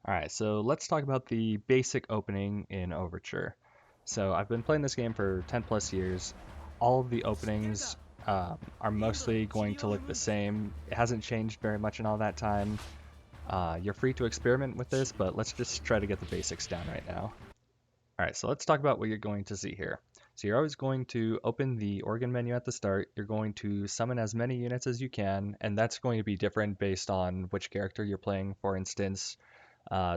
Alright, so let's talk about the basic opening in Overture. So I've been playing this game for 10 plus years. All of the openings are mostly going to look the same. It hasn't changed very much in all that time. You're free to experiment with this, but let's just try to get the basics down right now. Alright, so let's talk about what you're going to see here. So you're always going to open the organ menu at the start. You're going to summon as many units as you can, and that's going to be different based on which character you're playing. For instance,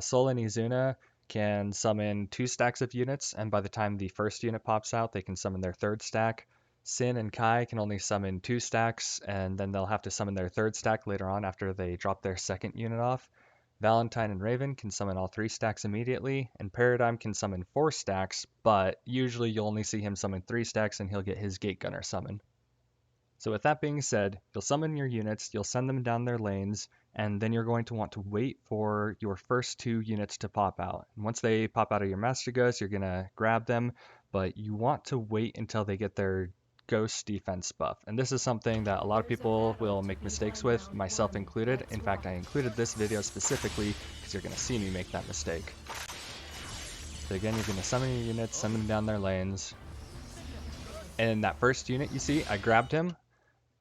Sol and Izuna can summon 2 stacks of units, and by the time the first unit pops out, they can summon their third stack. Sin and Kai can only summon 2 stacks, and then they'll have to summon their third stack later on after they drop their second unit off. Valentine and Raven can summon all 3 stacks immediately, and Paradigm can summon 4 stacks, but usually you'll only see him summon 3 stacks and he'll get his Gate Gunner summon. So with that being said, you'll summon your units, you'll send them down their lanes, and then you're going to want to wait for your first 2 units to pop out. And once they pop out of your Master Ghost, you're going to grab them, but you want to wait until they get their Ghost defense buff. And this is something that a lot of people will make mistakes with, myself included. In fact, I included this video specifically because you're going to see me make that mistake. So again, you're going to summon your units, send them down their lanes. And that first unit you see, I grabbed him.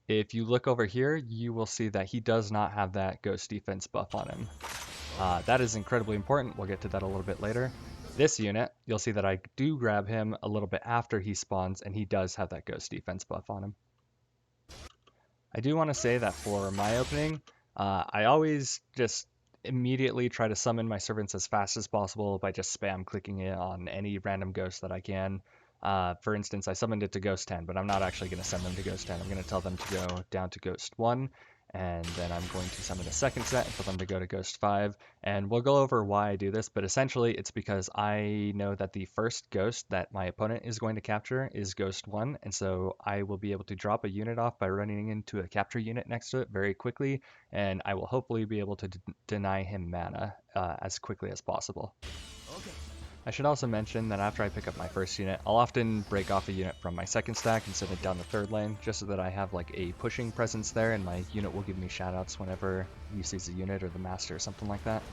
If you look over here, you will see that he does not have that Ghost defense buff on him. That is incredibly important. We'll get to that a little bit later. This unit, you'll see that I do grab him a little bit after he spawns, and he does have that Ghost defense buff on him. I do want to say that for my opening, I always just immediately try to summon my servants as fast as possible by just spam clicking it on any random ghost that I can. For instance, I summoned it to Ghost 10, but I'm not actually going to send them to Ghost 10. I'm going to tell them to go down to Ghost 1, and then I'm going to summon a second set and tell them to go to Ghost 5. And we'll go over why I do this, but essentially it's because I know that the first ghost that my opponent is going to capture is Ghost 1, and so I will be able to drop a unit off by running into a capture unit next to it very quickly, and I will hopefully be able to deny him mana as quickly as possible. I should also mention that after I pick up my first unit, I'll often break off a unit from my second stack and send it down the third lane, just so that I have like a pushing presence there and my unit will give me shoutouts whenever he sees a unit or the master or something like that.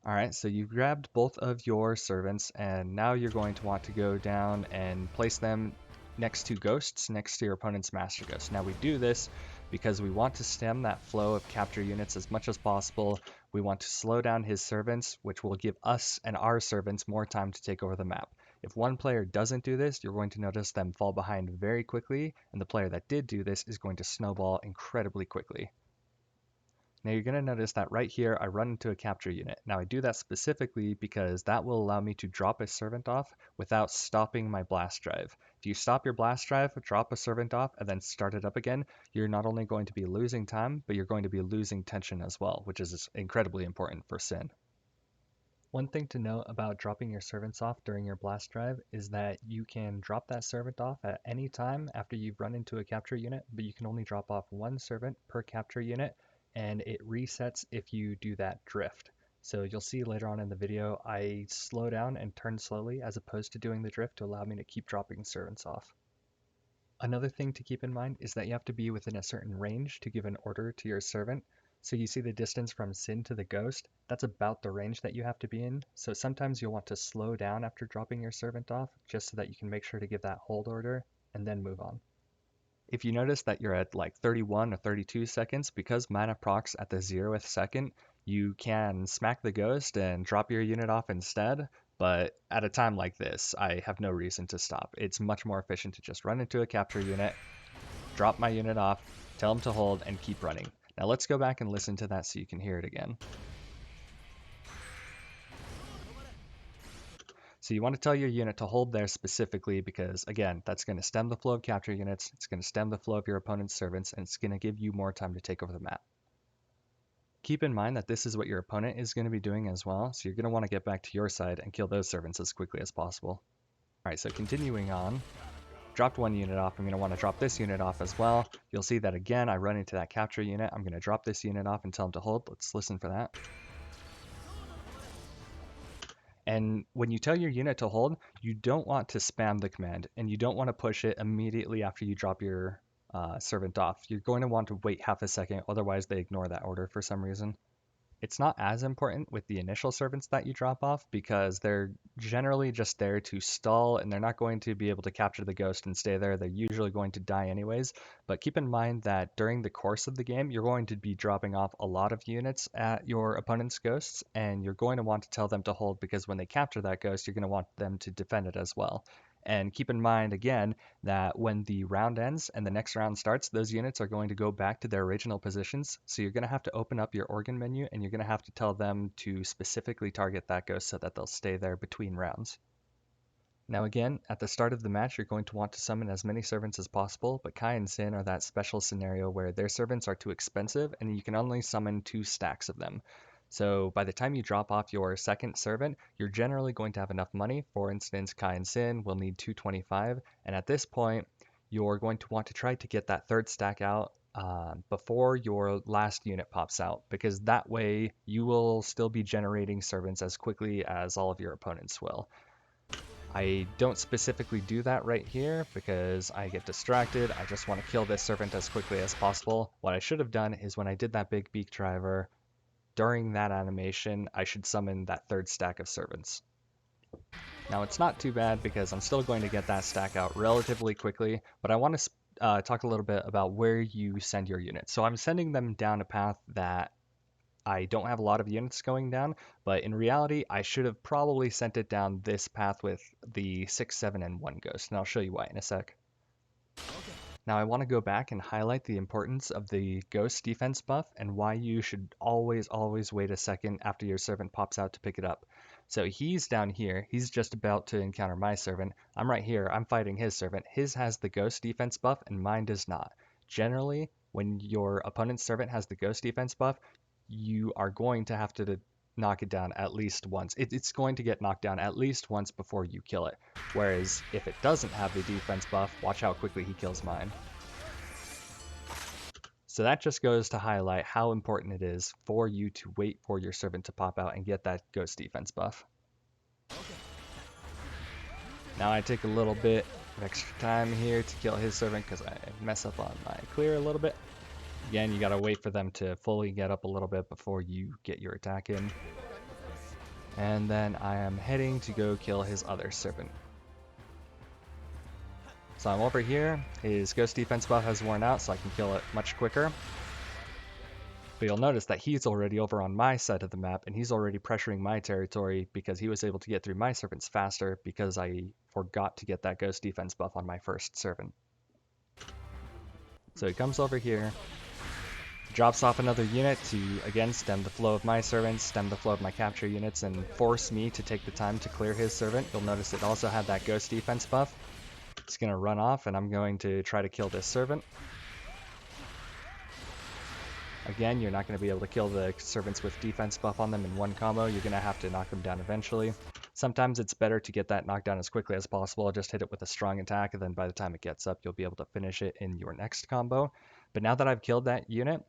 Alright, so you grabbed both of your servants and now you're going to want to go down and place them next to ghosts, next to your opponent's master ghost. Now we do this because we want to stem that flow of capture units as much as possible. We want to slow down his servants, which will give us and our servants more time to take over the map. If one player doesn't do this, you're going to notice them fall behind very quickly, and the player that did do this is going to snowball incredibly quickly. Now you're going to notice that right here I run into a capture unit. Now I do that specifically because that will allow me to drop a servant off without stopping my blast drive. If you stop your blast drive, drop a servant off, and then start it up again, you're not only going to be losing time, but you're going to be losing tension as well, which is incredibly important for Sin. One thing to note about dropping your servants off during your blast drive is that you can drop that servant off at any time after you've run into a capture unit, but you can only drop off 1 servant per capture unit, and it resets if you do that drift. So you'll see later on in the video, I slow down and turn slowly as opposed to doing the drift to allow me to keep dropping servants off. Another thing to keep in mind is that you have to be within a certain range to give an order to your servant. So you see the distance from Sin to the Ghost, that's about the range that you have to be in. So sometimes you'll want to slow down after dropping your servant off, just so that you can make sure to give that hold order and then move on. If you notice that you're at like 31 or 32 seconds, because mana procs at the 0th second, you can smack the ghost and drop your unit off instead, but at a time like this, I have no reason to stop. It's much more efficient to just run into a capture unit, drop my unit off, tell them to hold, and keep running. Now let's go back and listen to that so you can hear it again. So you want to tell your unit to hold there specifically because, again, that's going to stem the flow of capture units, it's going to stem the flow of your opponent's servants, and it's going to give you more time to take over the map. Keep in mind that this is what your opponent is going to be doing as well, so you're going to want to get back to your side and kill those servants as quickly as possible. Alright, so continuing on, dropped 1 unit off, I'm going to want to drop this unit off as well. You'll see that again, I run into that capture unit, I'm going to drop this unit off and tell them to hold. Let's listen for that. And when you tell your unit to hold, you don't want to spam the command, and you don't want to push it immediately after you drop your servant off. You're going to want to wait half a second, otherwise they ignore that order for some reason. It's not as important with the initial servants that you drop off because they're generally just there to stall and they're not going to be able to capture the ghost and stay there. They're usually going to die anyways. But keep in mind that during the course of the game, you're going to be dropping off a lot of units at your opponent's ghosts, and you're going to want to tell them to hold because when they capture that ghost, you're going to want them to defend it as well. And keep in mind again that when the round ends and the next round starts, those units are going to go back to their original positions. So you're going to have to open up your organ menu and you're going to have to tell them to specifically target that ghost so that they'll stay there between rounds. Now again, at the start of the match, you're going to want to summon as many servants as possible, but Kai and Sin are that special scenario where their servants are too expensive and you can only summon 2 stacks of them. So by the time you drop off your second servant, you're generally going to have enough money. For instance, Kai and Sin will need 225, and at this point, you're going to want to try to get that third stack out before your last unit pops out, because that way you will still be generating servants as quickly as all of your opponents will. I don't specifically do that right here because I get distracted. I just want to kill this servant as quickly as possible. What I should have done is when I did that big beak driver, during that animation, I should summon that third stack of servants. Now it's not too bad because I'm still going to get that stack out relatively quickly, but I want to talk a little bit about where you send your units. So I'm sending them down a path that I don't have a lot of units going down, but in reality, I should have probably sent it down this path with the 6, 7, and 1 ghost, and I'll show you why in a sec. Now I want to go back and highlight the importance of the ghost defense buff and why you should always wait a second after your servant pops out to pick it up. So he's down here, he's just about to encounter my servant. I'm right here, I'm fighting his servant. His has the ghost defense buff and mine does not. Generally, when your opponent's servant has the ghost defense buff, you are going to have to knock it down at least once. It's going to get knocked down at least once before you kill it. Whereas if it doesn't have the defense buff, watch how quickly he kills mine. So that just goes to highlight how important it is for you to wait for your servant to pop out and get that ghost defense buff. Now I take a little bit of extra time here to kill his servant because I mess up on my clear a little bit. Again, you gotta wait for them to fully get up a little bit before you get your attack in. And then I am heading to go kill his other servant. So I'm over here, his ghost defense buff has worn out so I can kill it much quicker. But you'll notice that he's already over on my side of the map and he's already pressuring my territory because he was able to get through my servants faster because I forgot to get that ghost defense buff on my first servant. So he comes over here, drops off another unit to, again, stem the flow of my servants, stem the flow of my capture units, and force me to take the time to clear his servant. You'll notice it also had that ghost defense buff. It's going to run off, and I'm going to try to kill this servant. Again, you're not going to be able to kill the servants with defense buff on them in one combo. You're going to have to knock them down eventually. Sometimes it's better to get that knockdown as quickly as possible. Just hit it with a strong attack, and then by the time it gets up, you'll be able to finish it in your next combo. But now that I've killed that unit,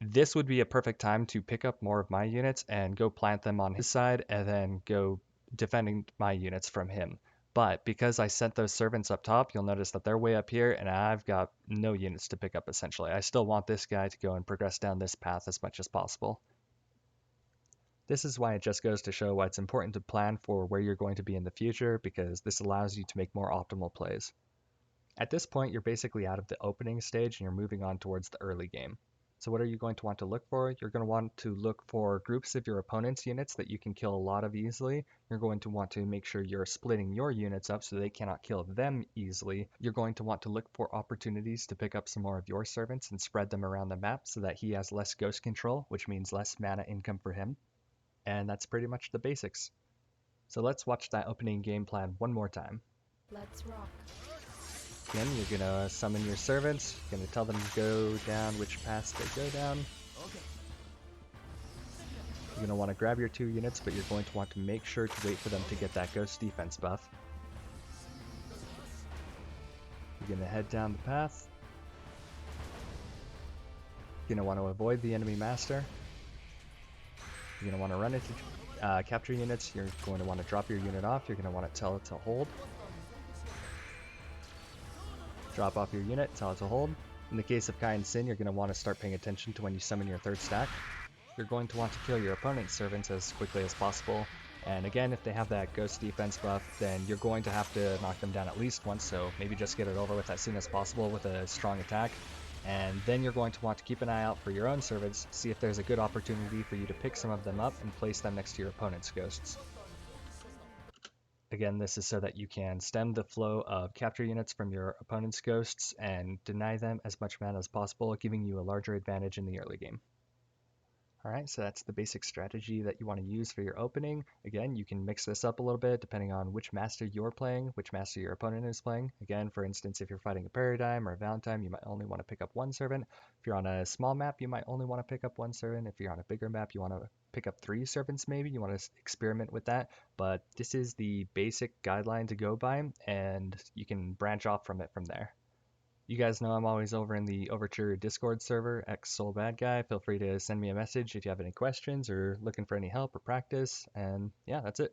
this would be a perfect time to pick up more of my units and go plant them on his side and then go defending my units from him. But because I sent those servants up top, you'll notice that they're way up here and I've got no units to pick up essentially. I still want this guy to go and progress down this path as much as possible. This is why it just goes to show why it's important to plan for where you're going to be in the future, because this allows you to make more optimal plays. At this point, you're basically out of the opening stage and you're moving on towards the early game. So what are you going to want to look for? You're going to want to look for groups of your opponent's units that you can kill a lot of easily. You're going to want to make sure you're splitting your units up so they cannot kill them easily. You're going to want to look for opportunities to pick up some more of your servants and spread them around the map so that he has less ghost control, which means less mana income for him. And that's pretty much the basics. So let's watch that opening game plan one more time. Let's rock. Again, you're going to summon your servants, you're going to tell them to go down which paths they go down. You're going to want to grab your 2 units, but you're going to want to make sure to wait for them to get that ghost defense buff. You're going to head down the path. You're going to want to avoid the enemy master. You're going to want to run into capture units. You're going to want to drop your unit off. You're going to want to tell it to hold. Drop off your unit, tell it to hold. In the case of Kai and Sin, you're going to want to start paying attention to when you summon your third stack. you're going to want to kill your opponent's servants as quickly as possible. And again, if they have that ghost defense buff, then you're going to have to knock them down at least once, so maybe just get it over with as soon as possible with a strong attack. And then you're going to want to keep an eye out for your own servants, see if there's a good opportunity for you to pick some of them up and place them next to your opponent's ghosts. Again, this is so that you can stem the flow of capture units from your opponent's ghosts and deny them as much mana as possible, giving you a larger advantage in the early game. Alright, so that's the basic strategy that you want to use for your opening. Again, you can mix this up a little bit depending on which master you're playing, which master your opponent is playing. Again, for instance, if you're fighting a Paradigm or a Valentine, you might only want to pick up one servant. If you're on a small map, you might only want to pick up one servant. If you're on a bigger map, you want to pick up 3 servants maybe. You want to experiment with that. But this is the basic guideline to go by, and you can branch off from it from there. You guys know I'm always over in the Overture Discord server, xSoulBadGuy. Feel free to send me a message if you have any questions or looking for any help or practice. And yeah, that's it.